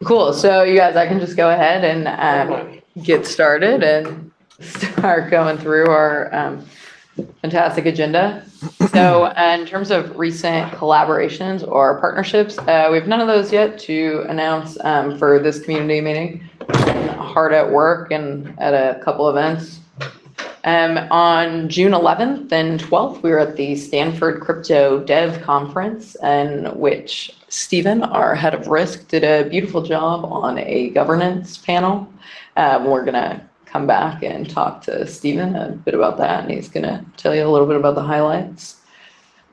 Cool. So you guys, I can just go ahead and get started and start going through our fantastic agenda. So in terms of recent collaborations or partnerships, we have none of those yet to announce for this community meeting. Hard at work and at a couple events. On June 11th and 12th, we were at the Stanford Crypto Dev Conference, in which Stephen, our head of risk, did a beautiful job on a governance panel. We're going to come back and talk to Stephen a bit about that, and he's going to tell you a little bit about the highlights.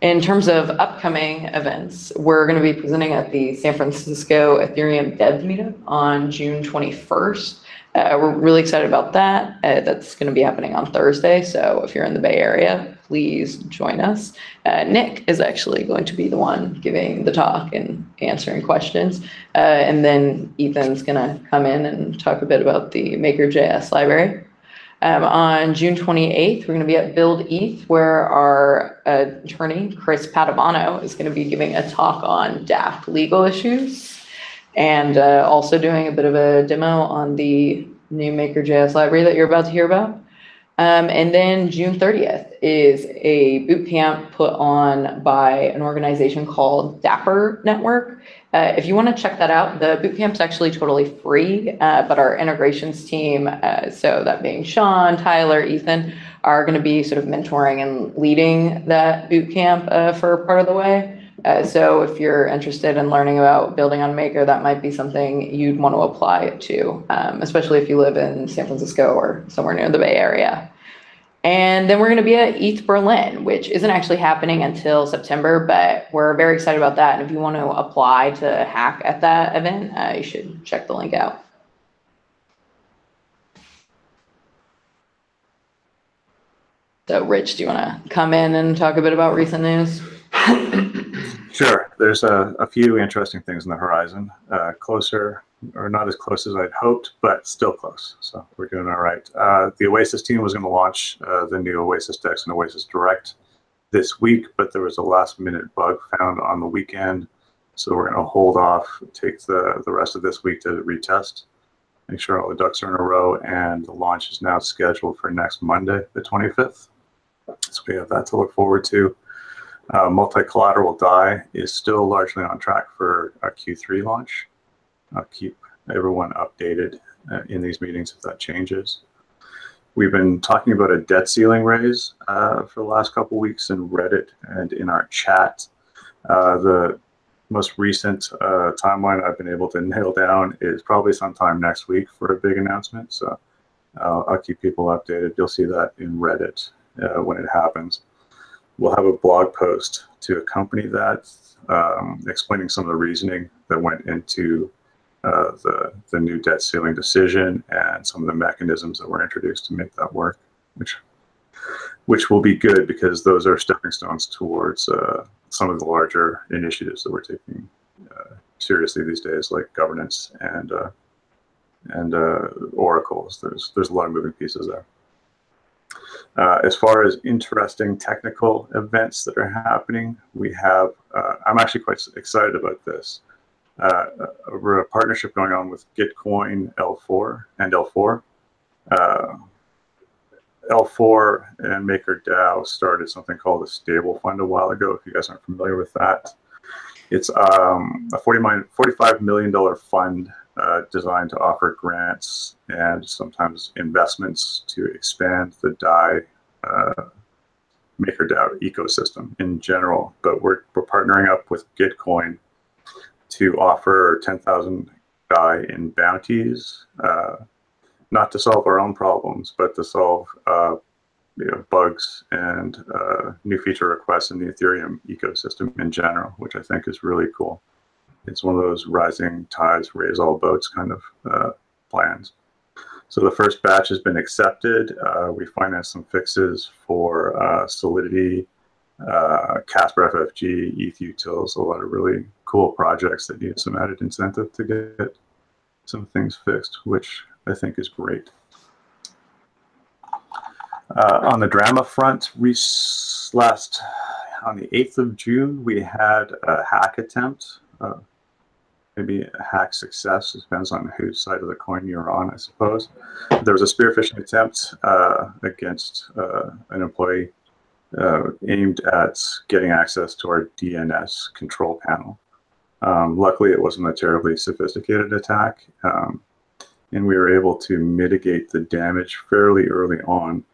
In terms of upcoming events, we're going to be presenting at the San Francisco Ethereum Dev Meetup on June 21st. We're really excited about that. That's going to be happening on Thursday, so if you're in the Bay Area, please join us. Nick is actually going to be the one giving the talk and answering questions, and then Ethan's going to come in and talk a bit about the Maker.js library. On June 28th, we're going to be at BuildETH, where our attorney, Chris Padovano, is going to be giving a talk on Daft legal issues, and also doing a bit of a demo on the new Maker.js library that you're about to hear about. And then June 30th is a bootcamp put on by an organization called Dapper Network. If you want to check that out, the bootcamp's actually totally free, but our integrations team, so that being Sean, Tyler, Ethan, are going to be sort of mentoring and leading that bootcamp for part of the way. So if you're interested in learning about building on Maker, that might be something you'd want to apply to, especially if you live in San Francisco or somewhere near the Bay Area. And then we're going to be at ETHBerlin, which isn't actually happening until September, but we're very excited about that. And if you want to apply to hack at that event, you should check the link out. So Rich, do you want to come in and talk a bit about recent news? Sure. There's a few interesting things on the horizon. Closer, or not as close as I'd hoped, but still close. So we're doing all right. The Oasis team was going to launch the new Oasis Dex and Oasis Direct this week, but there was a last-minute bug found on the weekend. So we're going to hold off, take the rest of this week to retest, make sure all the ducks are in a row, and the launch is now scheduled for next Monday, the 25th. So we have that to look forward to. Multi-collateral DAI is still largely on track for a Q3 launch. I'll keep everyone updated in these meetings if that changes. We've been talking about a debt ceiling raise for the last couple weeks in Reddit and in our chat. The most recent timeline I've been able to nail down is probably sometime next week for a big announcement. So I'll keep people updated. You'll see that in Reddit when it happens. We'll have a blog post to accompany that, explaining some of the reasoning that went into the new debt ceiling decision and some of the mechanisms that were introduced to make that work, which will be good because those are stepping stones towards some of the larger initiatives that we're taking seriously these days, like governance and oracles. There's a lot of moving pieces there. As far as interesting technical events that are happening, we have, I'm actually quite excited about this. We're a partnership going on with Gitcoin L4 and L4. L4 and MakerDAO started something called a stable fund a while ago, if you guys aren't familiar with that. It's a $45 million fund designed to offer grants and sometimes investments to expand the DAI MakerDAO ecosystem in general. But we're partnering up with Gitcoin to offer 10,000 DAI in bounties, not to solve our own problems, but to solve bugs and new feature requests in the Ethereum ecosystem in general, which I think is really cool. It's one of those rising tides raise all boats kind of plans. So the first batch has been accepted. We financed some fixes for Solidity, Casper FFG, ETH Utils, a lot of really cool projects that need some added incentive to get some things fixed, which I think is great. On the drama front, on the 8th of June, we had a hack attempt maybe a hack success. It depends on whose side of the coin you're on, I suppose. There was a spear phishing attempt against an employee aimed at getting access to our DNS control panel. Luckily, it wasn't a terribly sophisticated attack, and we were able to mitigate the damage fairly early on.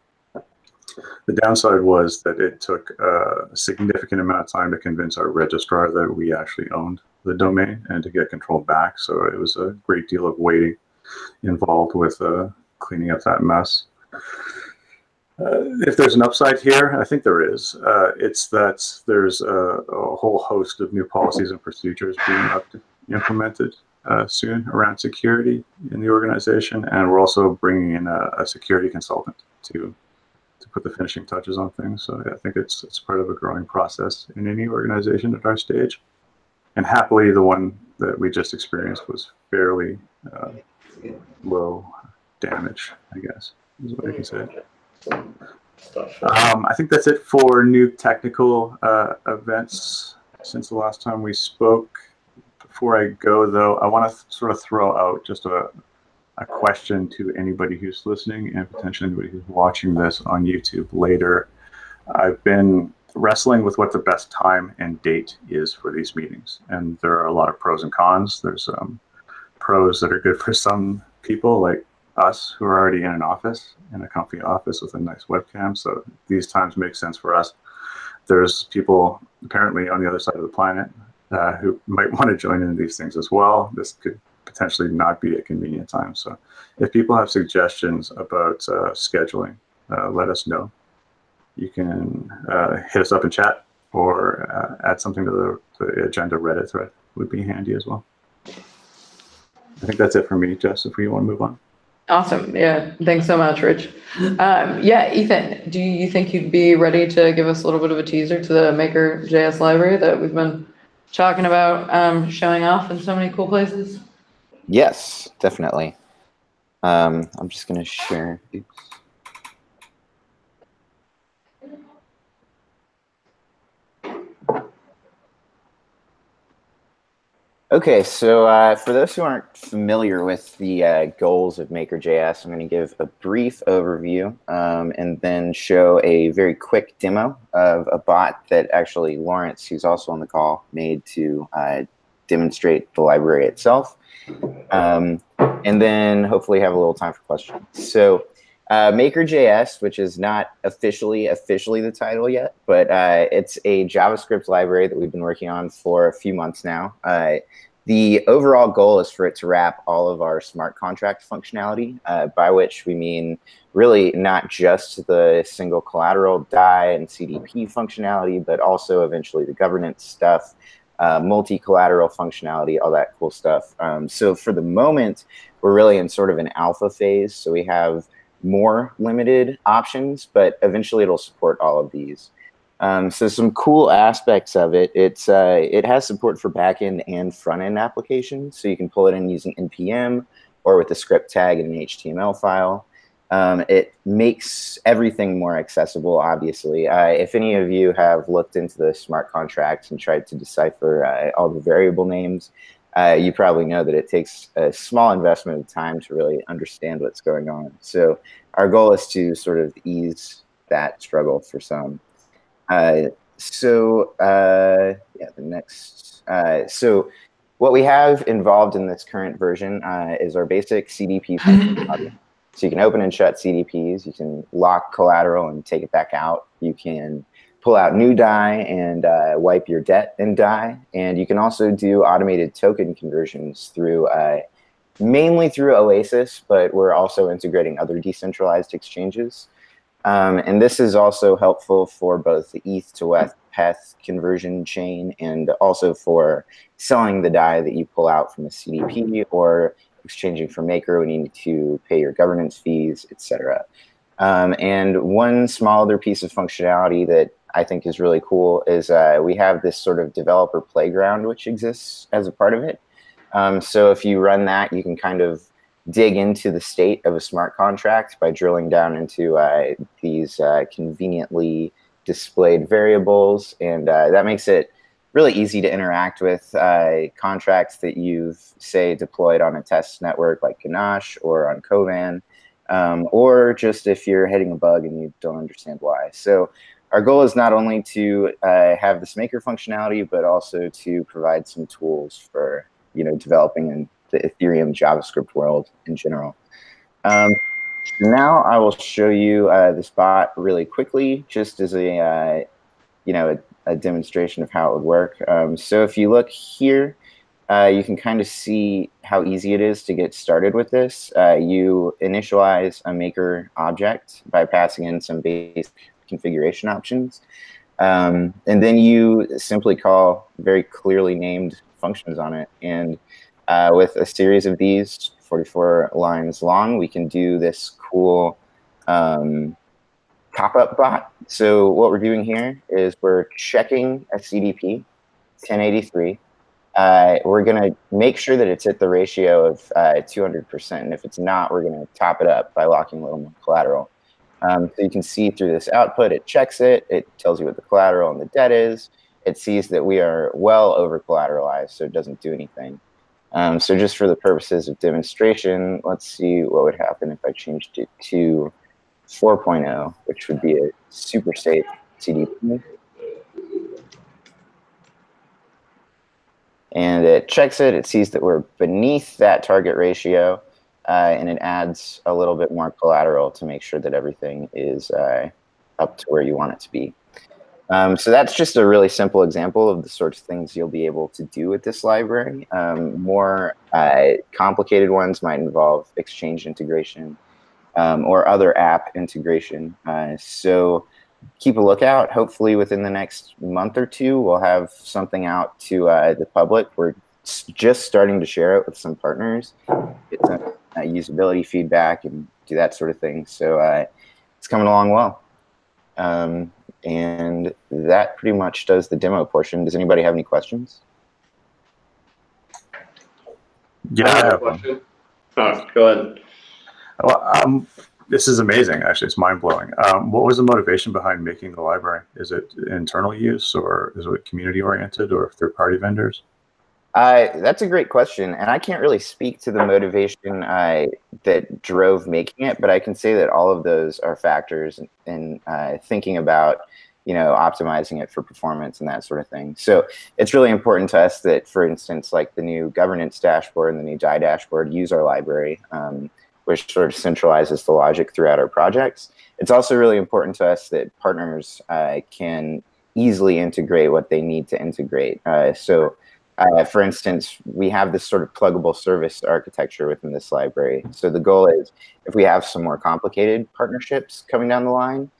The downside was that it took a significant amount of time to convince our registrar that we actually owned the domain and to get control back. So it was a great deal of waiting involved with cleaning up that mess. If there's an upside here, I think there is. It's that there's a whole host of new policies and procedures being implemented soon around security in the organization, and we're also bringing in a security consultant to put the finishing touches on things. So I think it's part of a growing process in any organization at our stage. And happily, the one that we just experienced was fairly low damage, I guess, is what I can say. I think that's it for new technical events since the last time we spoke. Before I go, though, I want to sort of throw out just a question to anybody who's listening and potentially anybody who's watching this on YouTube later. I've been wrestling with what the best time and date is for these meetings, and there are a lot of pros and cons. There's pros that are good for some people, like us, who are already in an office, in a comfy office with a nice webcam, so these times make sense for us. There's people apparently on the other side of the planet who might want to join in these things as well. This could potentially not be a convenient time. So if people have suggestions about scheduling, let us know. You can hit us up in chat or add something to the agenda Reddit thread would be handy as well. I think that's it for me, Jess, if we want to move on. Awesome. Yeah. Thanks so much, Rich. Yeah, Ethan, do you think you'd be ready to give us a little bit of a teaser to the Maker.js library that we've been talking about showing off in so many cool places? Yes, definitely. I'm just going to share. Oops. Okay, so for those who aren't familiar with the goals of Maker.js, I'm going to give a brief overview and then show a very quick demo of a bot that actually Lawrence, who's also on the call, made to demonstrate the library itself. And then hopefully have a little time for questions. So Maker.js, which is not officially the title yet, but it's a JavaScript library that we've been working on for a few months now. The overall goal is for it to wrap all of our smart contract functionality, by which we mean really not just the single collateral DAI and CDP functionality, but also eventually the governance stuff, multi-collateral functionality, all that cool stuff. So for the moment, we're really in sort of an alpha phase. So we have more limited options, but eventually it'll support all of these. So some cool aspects of it, it has support for backend and front-end applications. So you can pull it in using NPM or with a script tag in an HTML file. It makes everything more accessible, obviously. If any of you have looked into the smart contracts and tried to decipher all the variable names, you probably know that it takes a small investment of time to really understand what's going on. So our goal is to sort of ease that struggle for some. Yeah, the next. So what we have involved in this current version is our basic CDP functionality. So you can open and shut CDPs. You can lock collateral and take it back out. You can pull out new DAI and wipe your debt in DAI. And you can also do automated token conversions through mainly through Oasis, but we're also integrating other decentralized exchanges. And this is also helpful for both the ETH to ETH conversion chain and also for selling the DAI that you pull out from a CDP or exchanging for Maker when you need to pay your governance fees, etc. And one small other piece of functionality that I think is really cool is we have this sort of developer playground which exists as a part of it. So if you run that, you can kind of dig into the state of a smart contract by drilling down into these conveniently displayed variables, and that makes it really easy to interact with contracts that you've, say, deployed on a test network like Ganache or on Kovan, or just if you're hitting a bug and you don't understand why. So our goal is not only to have this maker functionality, but also to provide some tools for developing in the Ethereum JavaScript world in general. Now I will show you this bot really quickly, just as a a demonstration of how it would work. So if you look here, you can kind of see how easy it is to get started with this. You initialize a maker object by passing in some basic configuration options. And then you simply call very clearly named functions on it. And with a series of these, 44 lines long, we can do this cool pop-up bot. So what we're doing here is we're checking a CDP, 1083. We're going to make sure that it's at the ratio of 200%. And if it's not, we're going to top it up by locking a little more collateral. So you can see through this output, it checks it. It tells you what the collateral and the debt is. It sees that we are well over collateralized, so it doesn't do anything. So just for the purposes of demonstration, let's see what would happen if I changed it to 4.0, which would be a super safe CDP. And it checks it. It sees that we're beneath that target ratio, and it adds a little bit more collateral to make sure that everything is up to where you want it to be. So that's just a really simple example of the sorts of things you'll be able to do with this library. More complicated ones might involve Exchange integration or other app integration. So keep a lookout. Hopefully within the next month or two, we'll have something out to the public. We're just starting to share it with some partners, get some usability feedback and do that sort of thing. So it's coming along well. And that pretty much does the demo portion. Does anybody have any questions? Yeah, I have a question. Oh, go ahead. Well, this is amazing. Actually, it's mind-blowing. What was the motivation behind making the library? Is it internal use, or is it community-oriented, or third-party vendors? That's a great question, and I can't really speak to the motivation that drove making it, but I can say that all of those are factors in thinking about, optimizing it for performance and that sort of thing. So it's really important to us that, for instance, like the new governance dashboard and the new DAI dashboard use our library, which sort of centralizes the logic throughout our projects. It's also really important to us that partners can easily integrate what they need to integrate. For instance, we have this sort of pluggable service architecture within this library. So the goal is, if we have some more complicated partnerships coming down the line,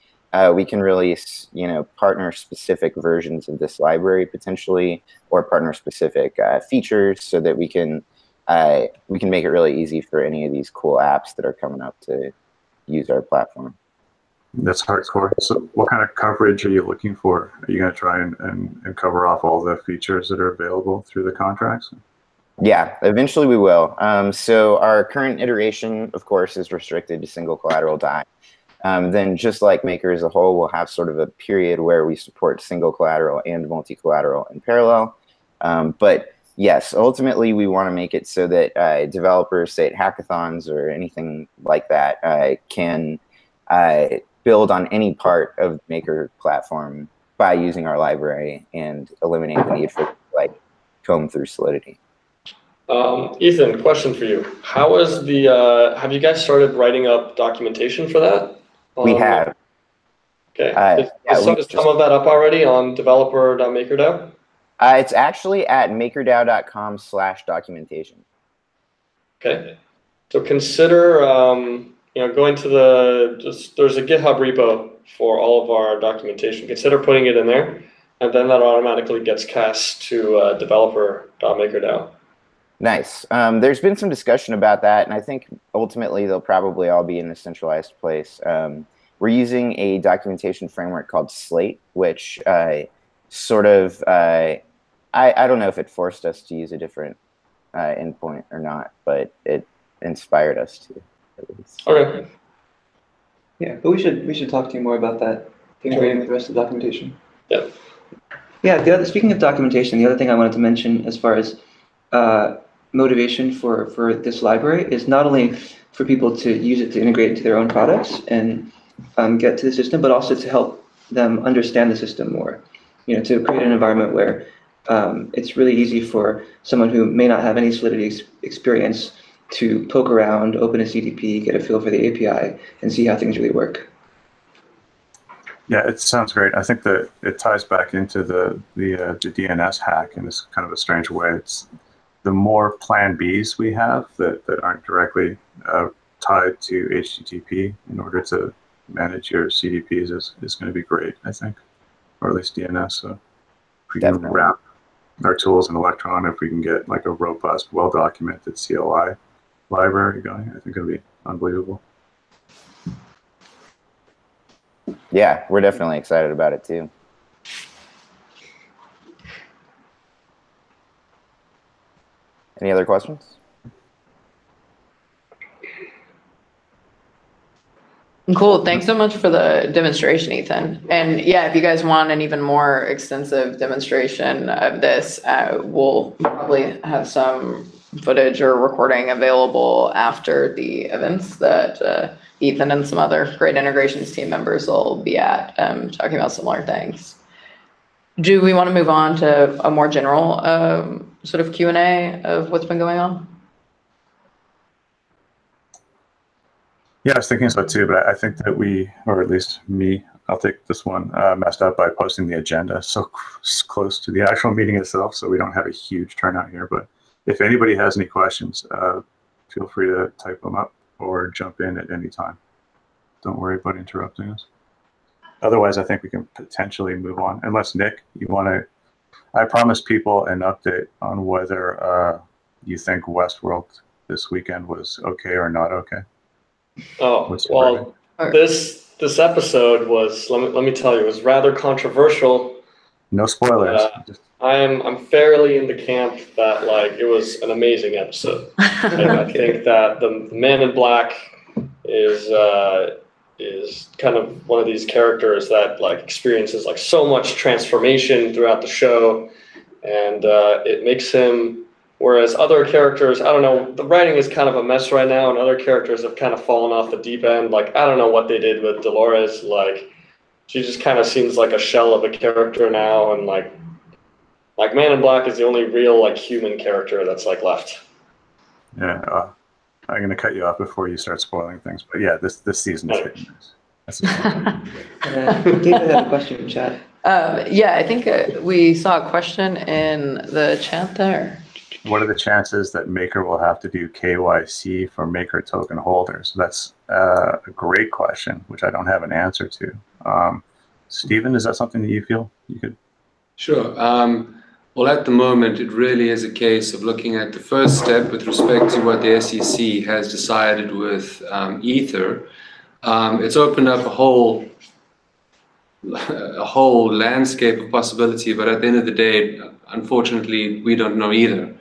we can release, partner-specific versions of this library potentially, or partner-specific features, so that we can make it really easy for any of these cool apps that are coming up to use our platform. That's hardcore. So what kind of coverage are you looking for? Are you going to try and cover off all the features that are available through the contracts? Yeah, eventually we will. So our current iteration, of course, is restricted to single collateral DAI. Then just like Maker as a whole, we'll have sort of a period where we support single collateral and multi-collateral in parallel. But yes, ultimately we want to make it so that developers, say at hackathons or anything like that, can build on any part of the Maker platform by using our library and eliminate the need for comb through Solidity. Ethan, question for you. How is the, have you guys started writing up documentation for that? We have. Okay. Is some of that up already on developer.makerdao? It's actually at makerdao.com/documentation. Okay. So consider, going to there's a GitHub repo for all of our documentation. Consider putting it in there, and then that automatically gets cast to developer.makerdao. Nice. There's been some discussion about that, and I think ultimately they'll probably all be in a centralized place. We're using a documentation framework called Slate, which sort of, I don't know if it forced us to use a different endpoint or not, but it inspired us to. Okay. Yeah, but we should talk to you more about that. Integrating with the rest of the documentation. Yeah. Yeah, speaking of documentation, the other thing I wanted to mention as far as motivation for this library is not only for people to use it to integrate into their own products and get to the system, but also to help them understand the system more. To create an environment where it's really easy for someone who may not have any Solidity experience to poke around, open a CDP, get a feel for the API, and see how things really work. Yeah, it sounds great. I think that it ties back into the DNS hack in this kind of a strange way. It's the more plan Bs we have that aren't directly tied to HTTP in order to manage your CDPs is going to be great, I think, or at least DNS. So if we can wrap our tools in Electron, if we can get like a robust, well-documented CLI library going, I think it'll be unbelievable. Yeah, we're definitely excited about it too. Any other questions? Cool. Thanks so much for the demonstration, Ethan. And yeah, if you guys want an even more extensive demonstration of this, we'll probably have some footage or recording available after the events that Ethan and some other great integrations team members will be at, talking about similar things. Do we want to move on to a more general sort of Q&A of what's been going on? Yeah, I was thinking so too, but I think that we, or at least me, I'll take this one, messed up by posting the agenda so close to the actual meeting itself, so we don't have a huge turnout here. But if anybody has any questions, feel free to type them up or jump in at any time. Don't worry about interrupting us. Otherwise, I think we can potentially move on, unless Nick, you want to. I promised people an update on whether you think Westworld this weekend was okay or not okay. Oh, well, this episode was, let me tell you, it was rather controversial. No spoilers. I'm fairly in the camp that like it was an amazing episode. And I think that the Man in Black is kind of one of these characters that like experiences like so much transformation throughout the show, and it makes him. Whereas other characters, I don't know, the writing is kind of a mess right now, and other characters have kind of fallen off the deep end. Like, I don't know what they did with Dolores. Like, she just kind of seems like a shell of a character now, and like Man in Black is the only real like human character that's like left. Yeah, I'm gonna cut you off before you start spoiling things, but yeah, this season is hitting this. David had a question in chat. Yeah, I think we saw a question in the chat there. What are the chances that Maker will have to do KYC for Maker token holders? That's a great question, which I don't have an answer to. Stephen, is that something that you feel you could? Sure. Well, at the moment, it really is a case of looking at the first step with respect to what the SEC has decided with Ether. It's opened up a whole landscape of possibility, but at the end of the day, unfortunately, we don't know either.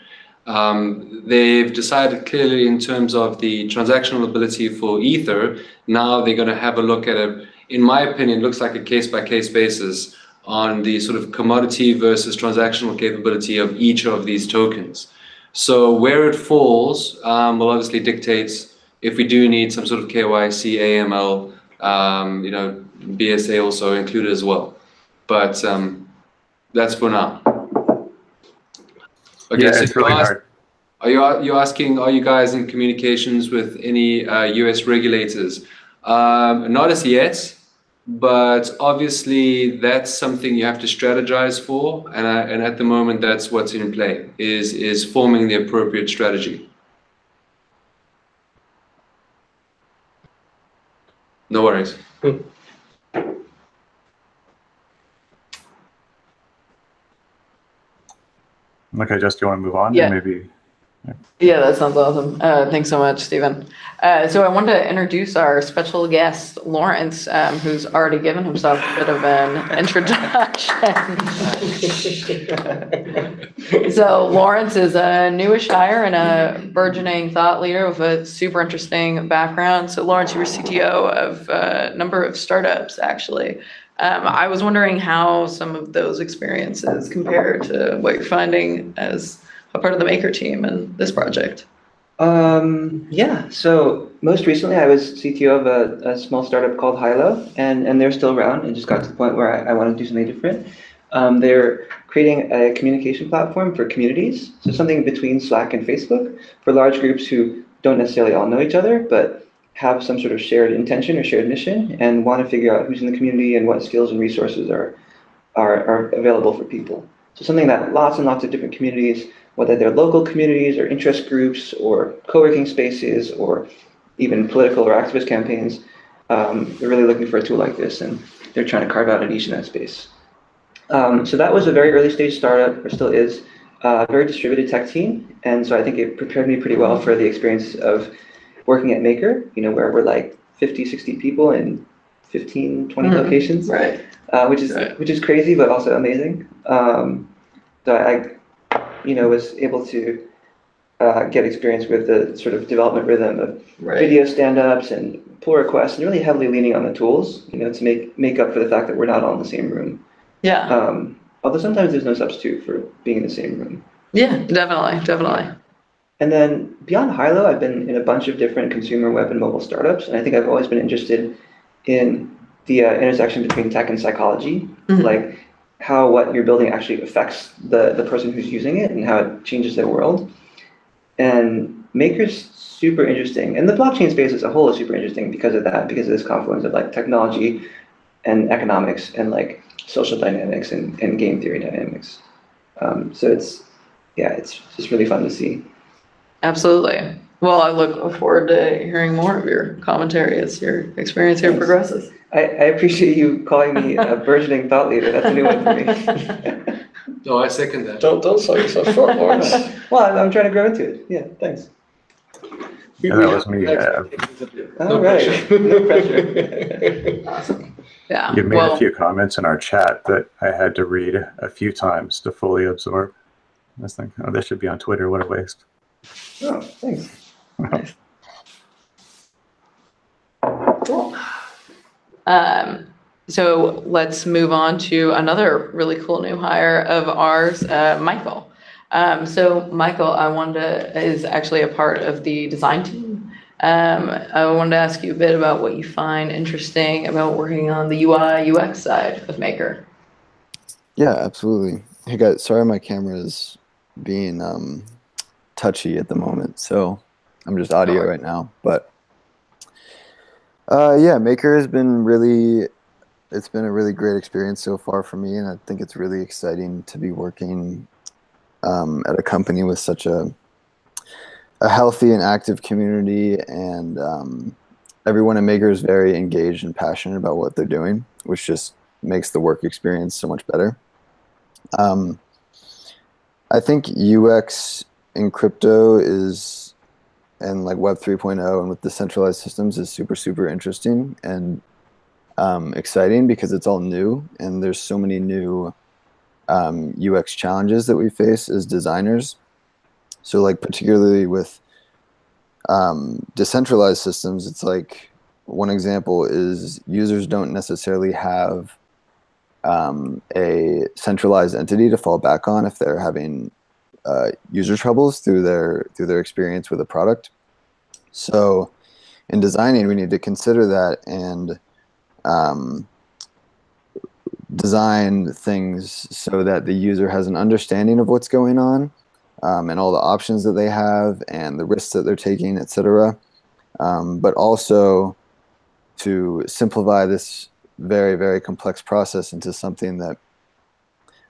They've decided clearly in terms of the transactional ability for Ether. Now they're going to have a look at it. In my opinion, looks like a case-by-case basis on the sort of commodity versus transactional capability of each of these tokens. So where it falls will obviously dictate if we do need some sort of KYC, AML, BSA also included as well. But that's for now. Okay, yeah, so it's really hard. Are you asking, are you guys in communications with any US regulators? Not as yet, but obviously that's something you have to strategize for, and at the moment that's what's in play, is forming the appropriate strategy. No worries. Okay, Jess, do you want to move on? Yeah. Maybe. Yeah, that sounds awesome. Thanks so much, Stephen. So I wanted to introduce our special guest, Lawrence, who's already given himself a bit of an introduction. So Lawrence is a newish hire and a burgeoning thought leader with a super interesting background. So Lawrence, you were CTO of a number of startups, actually. I was wondering how some of those experiences compare to what you're finding as a part of the Maker team and this project. Yeah, so most recently I was CTO of a small startup called Hilo, and they're still around and just got to the point where I want to do something different. They're creating a communication platform for communities, so something between Slack and Facebook for large groups who don't necessarily all know each other, but have some sort of shared intention or shared mission and want to figure out who's in the community and what skills and resources are available for people. So something that lots and lots of different communities, whether they're local communities or interest groups or co-working spaces or even political or activist campaigns, they're really looking for a tool like this, and they're trying to carve out a niche in that space. So that was a very early stage startup, or still is, a very distributed tech team, and so I think it prepared me pretty well for the experience of working at Maker, where we're like 50, 60 people in 15, 20 locations, Right. Which is crazy, but also amazing. So I was able to get experience with the sort of development rhythm of video stand-ups and pull requests, and really heavily leaning on the tools, to make up for the fact that we're not all in the same room. Yeah. Although sometimes there's no substitute for being in the same room. Yeah, definitely. And then beyond Hilo, I've been in a bunch of different consumer web and mobile startups, and I think I've always been interested in the intersection between tech and psychology, like how what you're building actually affects the person who's using it and how it changes their world. And Maker's super interesting, and the blockchain space as a whole is super interesting because of that, because of this confluence of like technology and economics and like social dynamics and game theory dynamics. So it's just really fun to see. Absolutely. Well, I look forward to hearing more of your commentary as your experience here progresses. I appreciate you calling me a burgeoning thought leader. That's a new one for me. Oh, I second that. Don't sell yourself short, Lawrence. Well, I'm trying to grow into it. Yeah, thanks. Yeah, that was me. All right. No pressure. Awesome. Yeah. You've made a few comments in our chat that I had to read a few times to fully absorb. I was thinking, oh, this should be on Twitter. What a waste. Oh, thanks. Nice. Cool. So let's move on to another really cool new hire of ours, Michael. So Michael, is actually a part of the design team. I wanted to ask you a bit about what you find interesting about working on the UI UX side of Maker. Yeah, absolutely. Hey guys, sorry my camera is being touchy at the moment, so I'm just audio right now. But yeah, Maker has been it's been a really great experience so far for me, and I think it's really exciting to be working at a company with such a healthy and active community, and everyone at Maker is very engaged and passionate about what they're doing, which just makes the work experience so much better. I think UX in crypto and like Web 3.0 and with decentralized systems is super interesting and exciting because it's all new, and there's so many new UX challenges that we face as designers. So like particularly with decentralized systems, it's like one example is users don't necessarily have a centralized entity to fall back on if they're having user troubles through their experience with a product. So in designing, we need to consider that and design things so that the user has an understanding of what's going on and all the options that they have and the risks that they're taking, etc. But also to simplify this very complex process into something that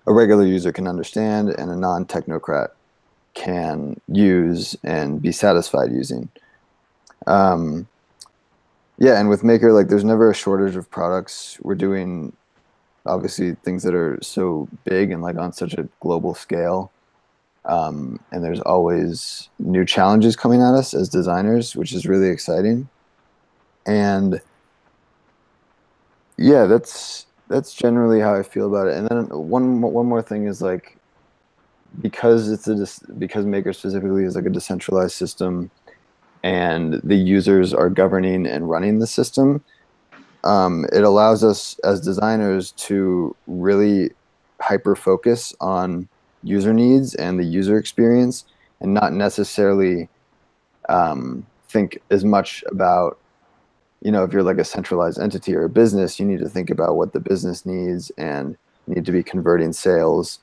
a regular user can understand and a non-technocrat can use and be satisfied using. Yeah, and with Maker, like there's never a shortage of products. We're doing obviously things that are so big and like on such a global scale. And there's always new challenges coming at us as designers, which is really exciting. And yeah, that's generally how I feel about it. And then one more thing is like, because Maker specifically is like a decentralized system and the users are governing and running the system, it allows us as designers to really hyper focus on user needs and the user experience, and not necessarily think as much about, if you're like a centralized entity or a business, you need to think about what the business needs and you need to be converting sales,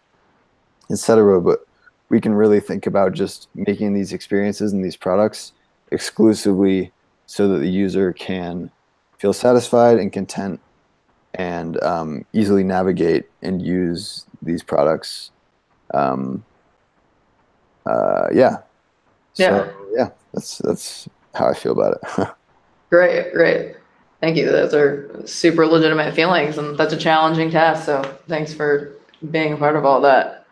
etc. But we can really think about just making these experiences and these products exclusively so that the user can feel satisfied and content and easily navigate and use these products. Yeah. So, yeah, that's how I feel about it. Great. Thank you. Those are super legitimate feelings, and that's a challenging task. So thanks for being a part of all that.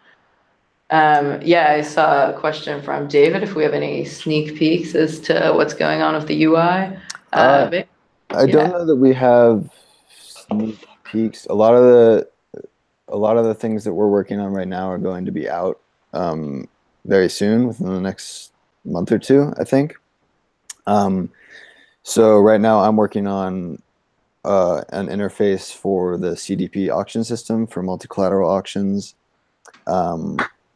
I saw a question from David, if we have any sneak peeks as to what's going on with the UI. I don't know that we have sneak peeks. A lot of the things that we're working on right now are going to be out very soon, within the next month or two, I think. So right now I'm working on an interface for the CDP auction system for multi-collateral auctions.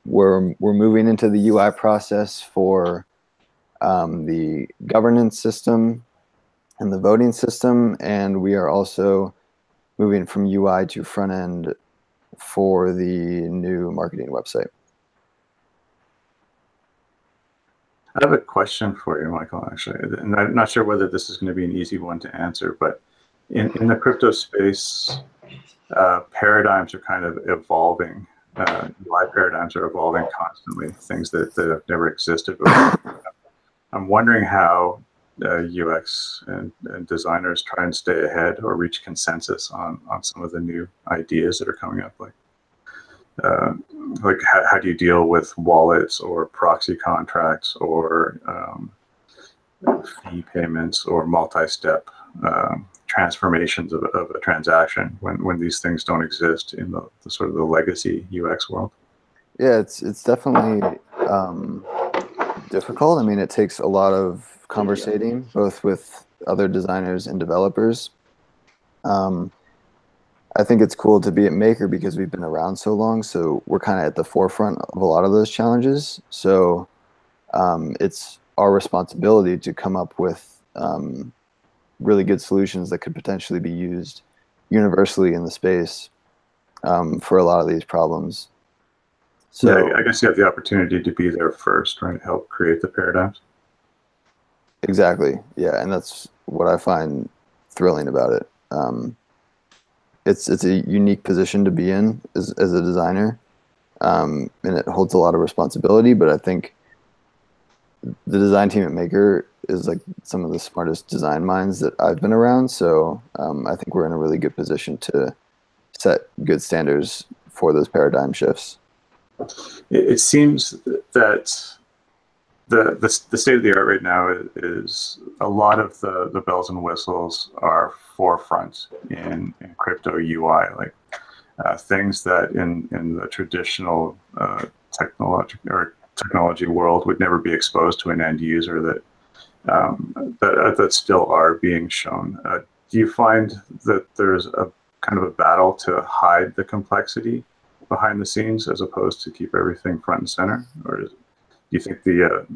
We're moving into the UI process for the governance system and the voting system, and we are also moving from UI to front end for the new marketing website. I have a question for you, Michael, actually, and I'm not sure whether this is going to be an easy one to answer, but in the crypto space, paradigms are kind of evolving. UI paradigms are evolving constantly, things that have never existed before. I'm wondering how UX and designers try and stay ahead or reach consensus on some of the new ideas that are coming up, like how do you deal with wallets or proxy contracts or fee payments or multi-step transformations of a transaction when these things don't exist in the sort of the legacy UX world? Yeah, it's definitely difficult. I mean, it takes a lot of conversating, both with other designers and developers. I think it's cool to be at Maker because we've been around so long, so we're kind of at the forefront of a lot of those challenges. So it's our responsibility to come up with really good solutions that could potentially be used universally in the space for a lot of these problems. So yeah, I guess you have the opportunity to be there first, right? Help create the paradigms. Exactly. Yeah, and that's what I find thrilling about it. It's a unique position to be in as a designer, and it holds a lot of responsibility. But I think the design team at Maker is like some of the smartest design minds that I've been around. So I think we're in a really good position to set good standards for those paradigm shifts. It seems that the state of the art right now is a lot of the bells and whistles are forefront in crypto UI, like things that in the traditional technology world would never be exposed to an end user that still are being shown. Do you find that there's a kind of a battle to hide the complexity behind the scenes as opposed to keep everything front and center, or do you think the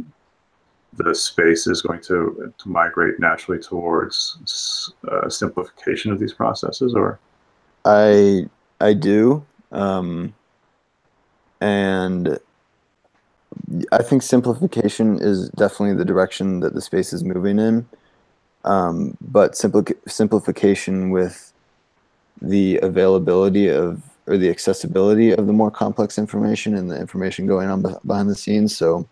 space is going to migrate naturally towards simplification of these processes? Or I do, and I think simplification is definitely the direction that the space is moving in. But simplification with the availability of, or the accessibility of the more complex information and the information going on behind the scenes. So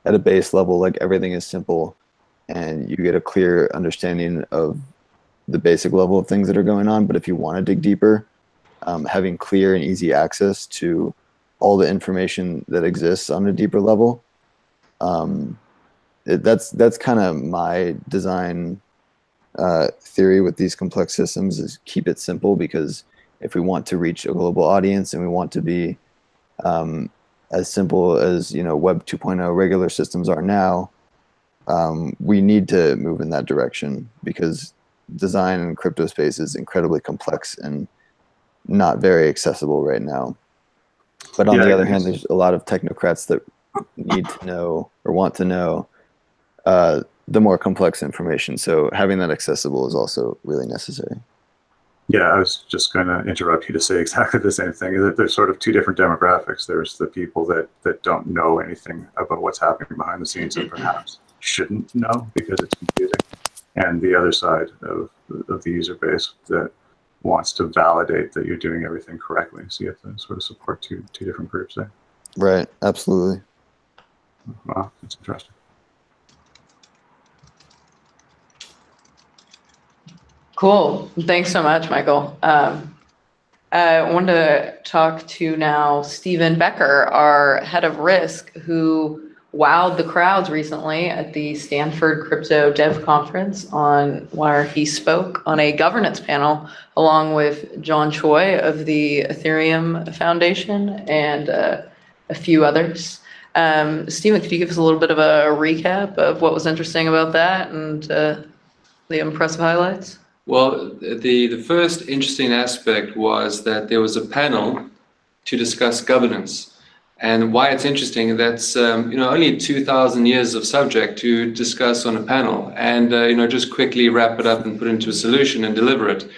at a base level, like everything is simple and you get a clear understanding of the basic level of things that are going on. But if you want to dig deeper, having clear and easy access to all the information that exists on a deeper level, that's kind of my design theory with these complex systems, is keep it simple, because if we want to reach a global audience and we want to be as simple as Web 2.0 regular systems are now, we need to move in that direction, because design in crypto space is incredibly complex and not very accessible right now. But on the other hand, there's a lot of technocrats that need to know or want to know the more complex information. So having that accessible is also really necessary. Yeah, I was just going to interrupt you to say exactly the same thing. That there's sort of two different demographics. There's the people that don't know anything about what's happening behind the scenes and perhaps shouldn't know because it's confusing. And the other side of the user base that wants to validate that you're doing everything correctly. So you have to sort of support two different groups there. Right, absolutely. Wow, that's interesting. Cool. Thanks so much, Michael. I wanted to talk to now Stephen Becker, our head of risk, who wowed the crowds recently at the Stanford Crypto Dev Conference where he spoke on a governance panel along with John Choi of the Ethereum Foundation and a few others. Stephen, could you give us a little bit of a recap of what was interesting about that and the impressive highlights? Well, the first interesting aspect was that there was a panel to discuss governance. And why it's interesting, that's only 2,000 years of subject to discuss on a panel and just quickly wrap it up and put into a solution and deliver it.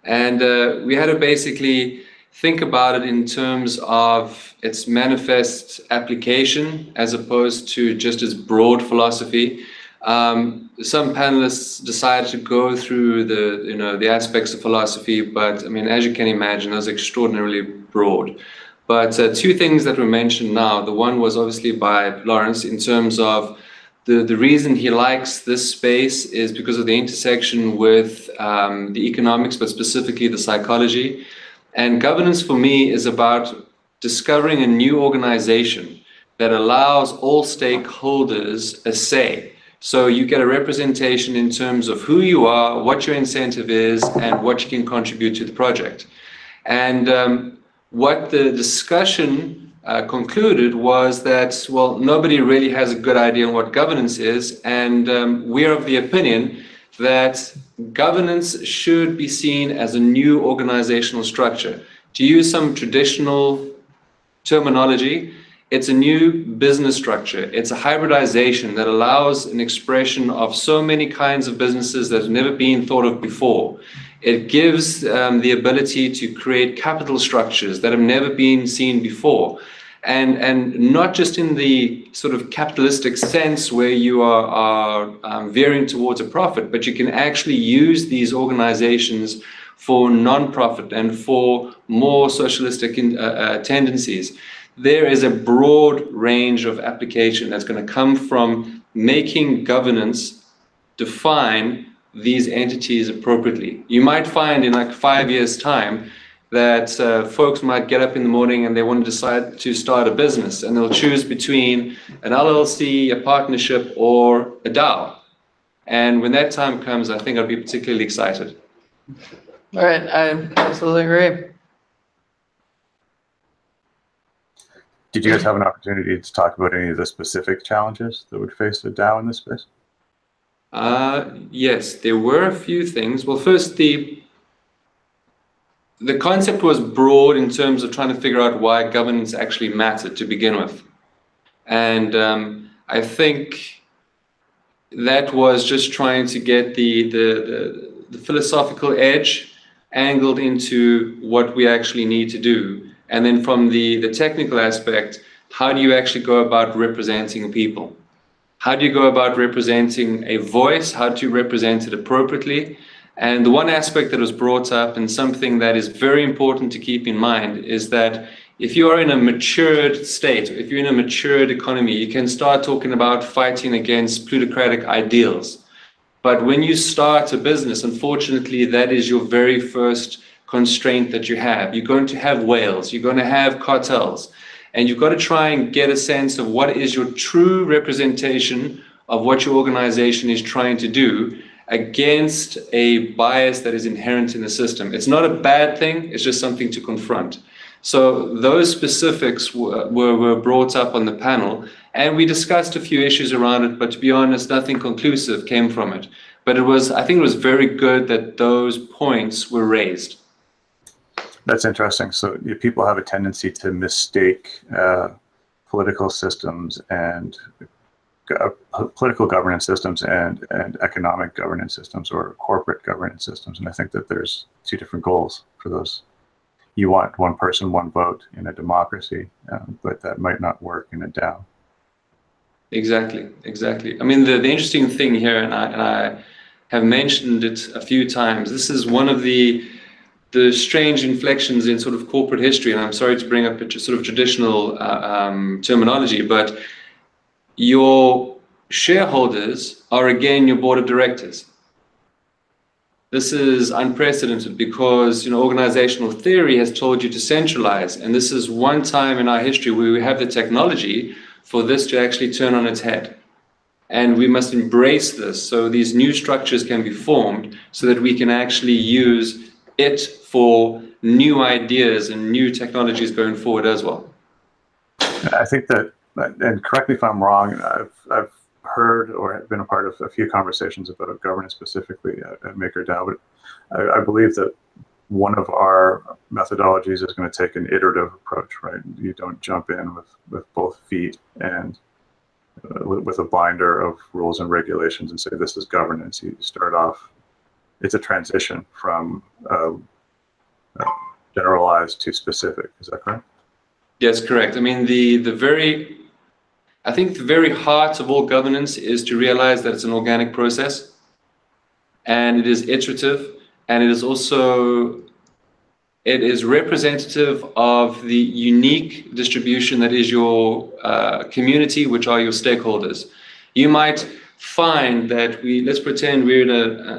And we had to basically think about it in terms of its manifest application as opposed to just its broad philosophy. Some panelists decided to go through the aspects of philosophy, but I mean, as you can imagine, those are extraordinarily broad. But two things that were mentioned now. The one was obviously by Lawrence in terms of the reason he likes this space is because of the intersection with the economics, but specifically the psychology. And governance for me is about discovering a new organization that allows all stakeholders a say. So you get a representation in terms of who you are, what your incentive is, and what you can contribute to the project. And what the discussion concluded was that, well, nobody really has a good idea on what governance is, and we're of the opinion that governance should be seen as a new organizational structure. To use some traditional terminology, it's a new business structure. It's a hybridization that allows an expression of so many kinds of businesses that have never been thought of before. It gives the ability to create capital structures that have never been seen before. And not just in the sort of capitalistic sense where you are veering towards a profit, but you can actually use these organizations for non-profit and for more socialistic tendencies. There is a broad range of application that's going to come from making governance define these entities appropriately. You might find in like 5 years' time that folks might get up in the morning and they want to decide to start a business, and they'll choose between an LLC, a partnership, or a DAO. And when that time comes, I think I'll be particularly excited. All right, I absolutely agree. Did you guys have an opportunity to talk about any of the specific challenges that would face a DAO in this space? Yes, there were a few things. Well, first, the concept was broad in terms of trying to figure out why governance actually mattered to begin with. And I think that was just trying to get the philosophical edge angled into what we actually need to do. And then from the technical aspect, how do you actually go about representing people? How do you go about representing a voice? How do you represent it appropriately? And the one aspect that was brought up, and something that is very important to keep in mind, is that if you are in a matured state, if you're in a matured economy, you can start talking about fighting against plutocratic ideals. But when you start a business, unfortunately, that is your very first constraint that you have. You're going to have whales, you're going to have cartels, and you've got to try and get a sense of what is your true representation of what your organization is trying to do against a bias that is inherent in the system. It's not a bad thing, it's just something to confront. So those specifics were brought up on the panel, and we discussed a few issues around it, but to be honest, nothing conclusive came from it. But I think it was very good that those points were raised. That's interesting. So people have a tendency to mistake political systems and political governance systems and economic governance systems or corporate governance systems. And I think that there's two different goals for those. You want one person, one vote in a democracy, but that might not work in a DAO. Exactly, exactly. I mean, the interesting thing here, and I have mentioned it a few times, this is one of the strange inflections in sort of corporate history, and I'm sorry to bring up a sort of traditional terminology, but your shareholders are again your board of directors. This is unprecedented because, you know, organizational theory has told you to centralize, and this is one time in our history where we have the technology for this to actually turn on its head. And we must embrace this so these new structures can be formed so that we can actually use it for new ideas and new technologies going forward as well. I think that, and correct me if I'm wrong, I've heard or been a part of a few conversations about governance specifically at MakerDAO, but I believe that one of our methodologies is going to take an iterative approach, right? You don't jump in with both feet and with a binder of rules and regulations and say this is governance. You start off, it's a transition from generalized to specific. Is that correct? Yes, correct. I mean, I think the very heart of all governance is to realize that it's an organic process, and it is iterative, and it is also, it is representative of the unique distribution that is your community, which are your stakeholders. You might find that let's pretend we're in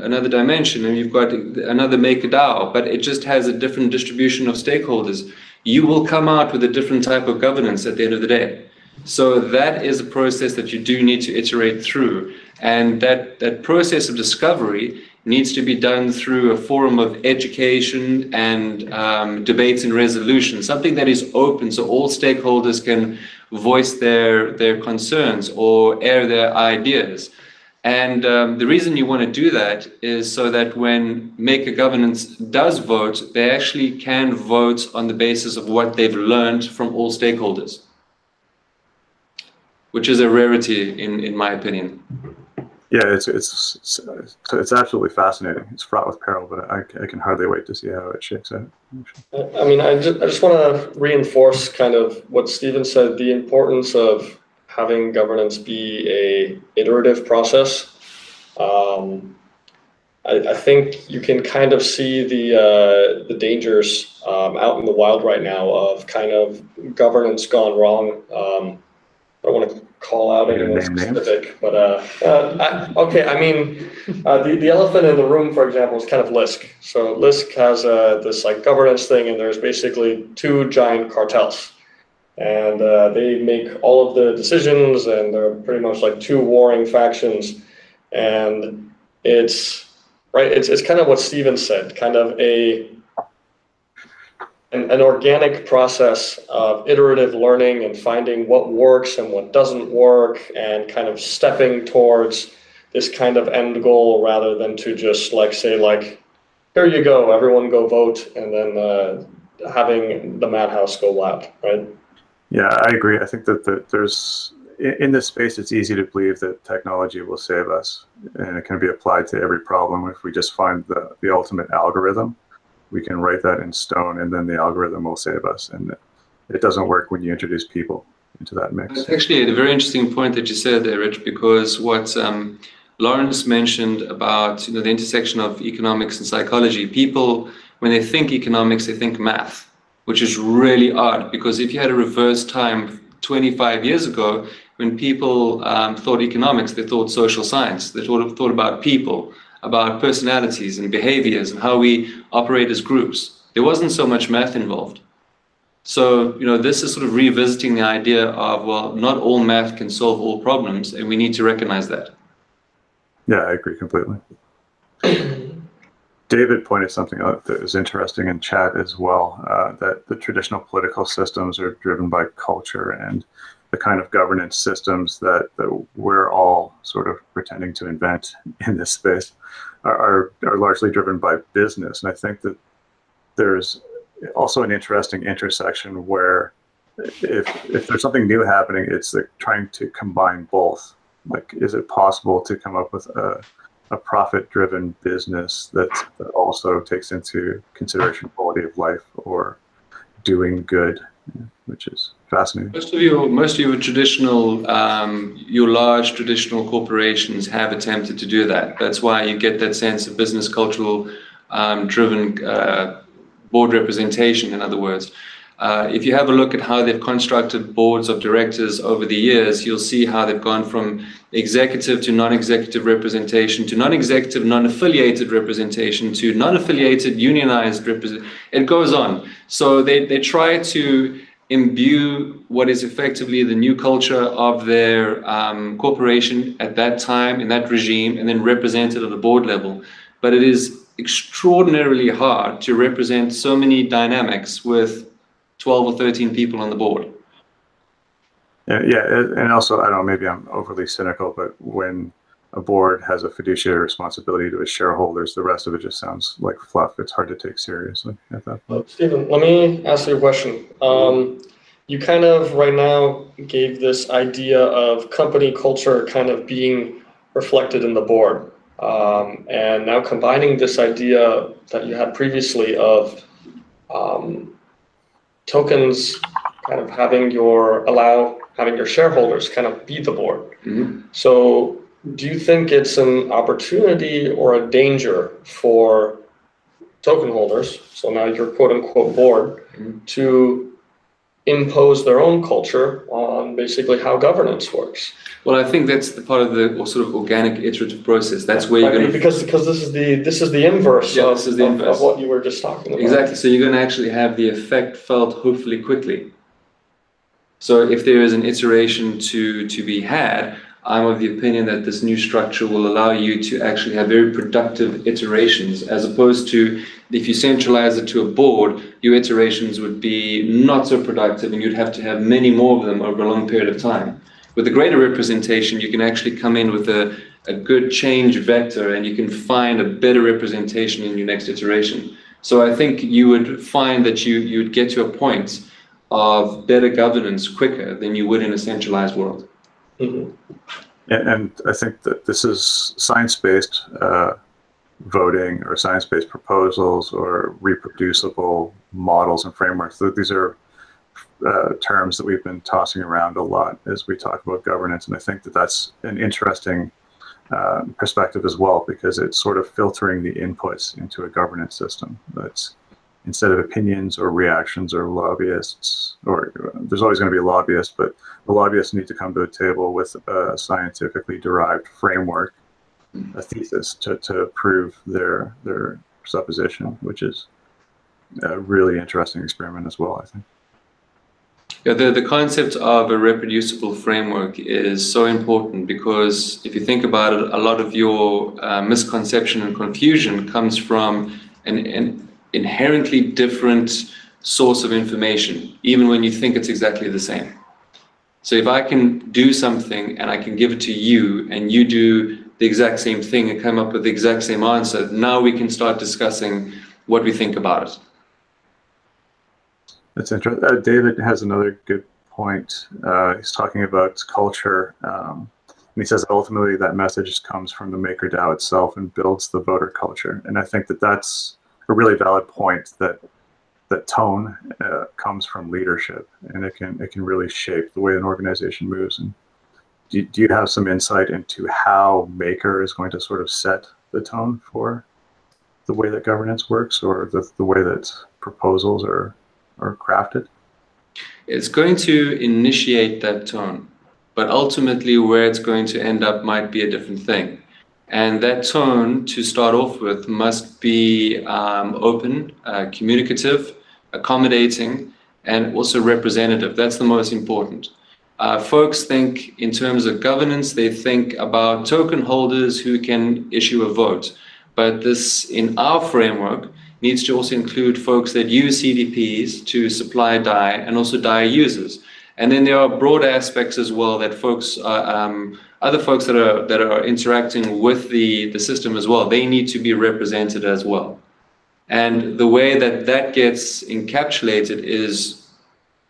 another dimension and you've got another MakerDAO, but it just has a different distribution of stakeholders. You will come out with a different type of governance at the end of the day. So that is a process that you do need to iterate through. And that process of discovery needs to be done through a forum of education and debates and resolution, something that is open so all stakeholders can voice their concerns or air their ideas. And the reason you want to do that is so that when Maker Governance does vote, they actually can vote on the basis of what they've learned from all stakeholders, which is a rarity in my opinion. Yeah, it's absolutely fascinating. It's fraught with peril, but I can hardly wait to see how it shakes out. I mean, I just want to reinforce kind of what Stephen said, the importance of having governance be a iterative process. I think you can kind of see the dangers out in the wild right now of kind of governance gone wrong. I don't want to call out anyone specific, but okay. I mean, the elephant in the room, for example, is kind of Lisk. So Lisk has this like governance thing, and there's basically two giant cartels, and they make all of the decisions, and they're pretty much like two warring factions, and it's right. It's kind of what Stephen said, kind of an organic process of iterative learning and finding what works and what doesn't work and kind of stepping towards this kind of end goal rather than to just like say like, here you go, everyone go vote, and then having the madhouse go wild, right? Yeah, I agree. I think that there's, in this space, it's easy to believe that technology will save us and it can be applied to every problem if we just find the ultimate algorithm. We can write that in stone, and then the algorithm will save us. And it doesn't work when you introduce people into that mix. It's actually a very interesting point that you said there, Rich, because what Lawrence mentioned about the intersection of economics and psychology. People, when they think economics, they think math, which is really odd, because if you had a reverse time 25 years ago, when people thought economics, they thought social science. They thought about people, about personalities and behaviors and how we operate as groups. There wasn't so much math involved. So, this is sort of revisiting the idea of, well, not all math can solve all problems, and we need to recognize that. Yeah, I agree completely. David pointed something out that was interesting in chat as well, that the traditional political systems are driven by culture and the kind of governance systems that we're all sort of pretending to invent in this space are largely driven by business. And I think that there's also an interesting intersection where if there's something new happening, it's like trying to combine both. Like, is it possible to come up with a profit-driven business that also takes into consideration quality of life or doing good, which is fascinating. Most of your traditional, your large traditional corporations have attempted to do that. That's why you get that sense of business cultural driven board representation, in other words. If you have a look at how they've constructed boards of directors over the years, you'll see how they've gone from executive to non-executive representation to non-executive, non-affiliated representation to non-affiliated, unionized representation. It goes on. So they try to imbue what is effectively the new culture of their corporation at that time, in that regime, and then represent it at the board level. But it is extraordinarily hard to represent so many dynamics with 12 or 13 people on the board. Yeah, and also, I don't know, maybe I'm overly cynical, but when a board has a fiduciary responsibility to its shareholders, the rest of it just sounds like fluff. It's hard to take seriously at that point. Stephen, let me ask you a question. You kind of right now gave this idea of company culture kind of being reflected in the board. And now combining this idea that you had previously of tokens kind of having your shareholders kind of be the board. Mm-hmm. So do you think it's an opportunity or a danger for token holders, so now your quote unquote board, to impose their own culture on basically how governance works? Well, I think that's the part of the sort of organic iterative process. That's where you're going to... Because this is the inverse, yeah, of what you were just talking about. Exactly. So you're going to actually have the effect felt hopefully quickly. So if there is an iteration to be had, I'm of the opinion that this new structure will allow you to actually have very productive iterations, as opposed to if you centralize it to a board, your iterations would be not so productive and you'd have to have many more of them over a long period of time. With a greater representation, you can actually come in with a good change vector and you can find a better representation in your next iteration. So I think you would find that you would get to a point of better governance quicker than you would in a centralized world. Mm-hmm. And I think that this is science-based voting or science-based proposals or reproducible models and frameworks. These are terms that we've been tossing around a lot as we talk about governance. And I think that that's an interesting perspective as well, because it's sort of filtering the inputs into a governance system. That's instead of opinions or reactions or lobbyists, or there's always going to be lobbyists, but the lobbyists need to come to the table with a scientifically derived framework, a thesis to prove their supposition, which is a really interesting experiment as well, I think. Yeah, the concept of a reproducible framework is so important, because if you think about it, a lot of your misconception and confusion comes from an inherently different source of information, even when you think it's exactly the same. So if I can do something and I can give it to you and you do the exact same thing and come up with the exact same answer, now we can start discussing what we think about it. That's interesting. David has another good point. He's talking about culture. And he says ultimately that message comes from the MakerDAO itself and builds the voter culture. And I think that that's a really valid point, that tone comes from leadership, and it can really shape the way an organization moves. And do you have some insight into how Maker is going to sort of set the tone for the way that governance works, or the way that proposals are crafted? It's going to initiate that tone, but ultimately where it's going to end up might be a different thing. And that tone, to start off with, must be open, communicative, accommodating, and also representative. That's the most important. Folks think in terms of governance, they think about token holders who can issue a vote. But this, in our framework, needs to also include folks that use CDPs to supply DAI and also DAI users. And then there are broad aspects as well that folks other folks that are interacting with the system as well, they need to be represented as well. And the way that that gets encapsulated is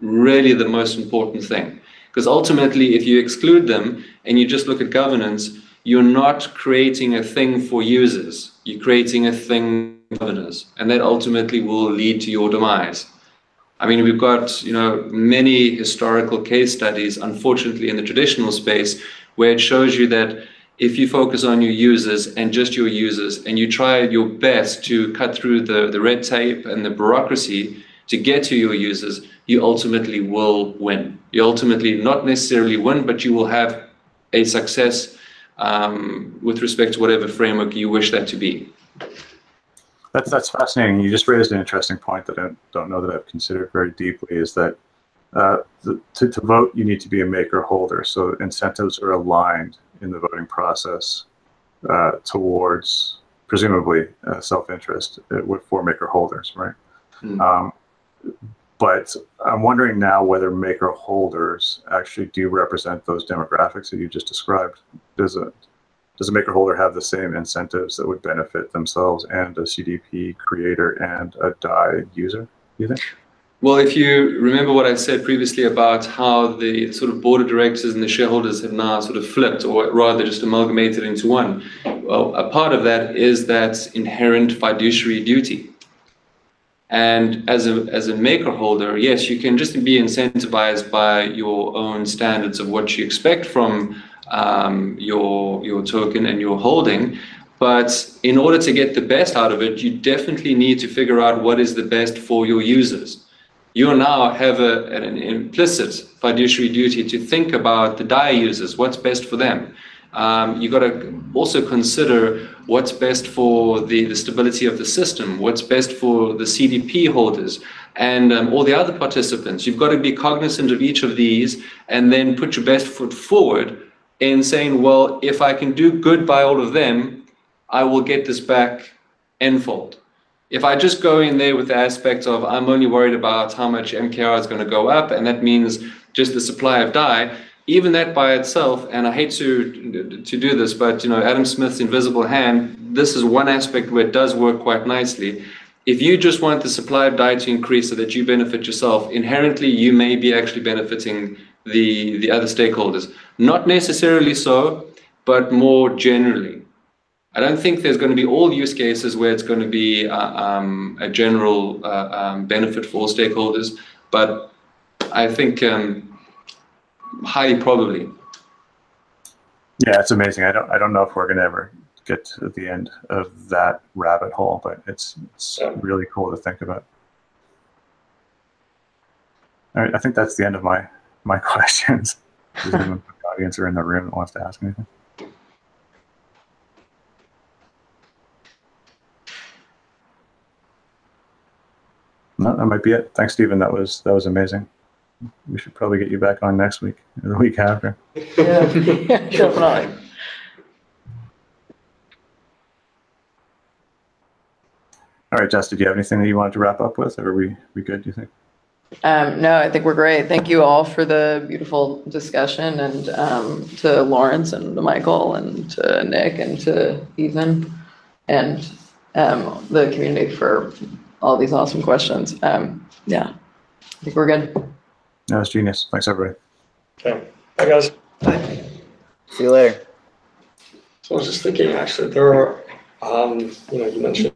really the most important thing. Because ultimately, if you exclude them and you just look at governance, you're not creating a thing for users. You're creating a thing for governors, and that ultimately will lead to your demise. I mean, we've got, you know, many historical case studies, unfortunately, in the traditional space, where it shows you that if you focus on your users and just your users, and you try your best to cut through the red tape and the bureaucracy to get to your users, you ultimately will win. You ultimately not necessarily win, but you will have a success with respect to whatever framework you wish that to be. That's fascinating. You just raised an interesting point that I don't know that I've considered very deeply, is that to vote, you need to be a maker holder. So incentives are aligned in the voting process towards, presumably, self-interest for maker holders, right? Mm. But I'm wondering now whether maker holders actually do represent those demographics that you just described. Does a maker holder have the same incentives that would benefit themselves and a CDP creator and a DAI user, do you think? Well, if you remember what I said previously about how the sort of board of directors and the shareholders have now sort of flipped, or rather just amalgamated into one, well, a part of that is that inherent fiduciary duty. And as a maker holder, yes, you can just be incentivized by your own standards of what you expect from your token and your holding. But in order to get the best out of it, you definitely need to figure out what is the best for your users. You now have an implicit fiduciary duty to think about the DAI users, what's best for them. You've got to also consider what's best for the stability of the system, what's best for the CDP holders, and all the other participants. You've got to be cognizant of each of these and then put your best foot forward in saying, well, if I can do good by all of them, I will get this back n-fold. If I just go in there with the aspect of I'm only worried about how much MKR is going to go up, and that means just the supply of DAI, even that by itself, and I hate to do this, but you know, Adam Smith's invisible hand, this is one aspect where it does work quite nicely. If you just want the supply of DAI to increase so that you benefit yourself, inherently you may be actually benefiting the other stakeholders. Not necessarily so, but more generally. I don't think there's going to be all use cases where it's going to be a general benefit for all stakeholders, but I think highly probably. Yeah, it's amazing. I don't know if we're going to ever get to the end of that rabbit hole, but it's really cool to think about. All right, I think that's the end of my questions. Does anyone from the audience or in the room that wants to ask anything? No, that might be it. Thanks, Stephen. That was amazing. We should probably get you back on next week or the week after. Yeah, definitely. All right, Jess, did you have anything that you wanted to wrap up with, or are we good, do you think? No, I think we're great. Thank you all for the beautiful discussion, and to Lawrence and to Michael and to Nick and to Ethan and the community for all these awesome questions. Yeah, I think we're good. No, it's genius. Thanks, everybody. Okay. Bye, guys. Bye. See you later. So I was just thinking, actually, there are, you mentioned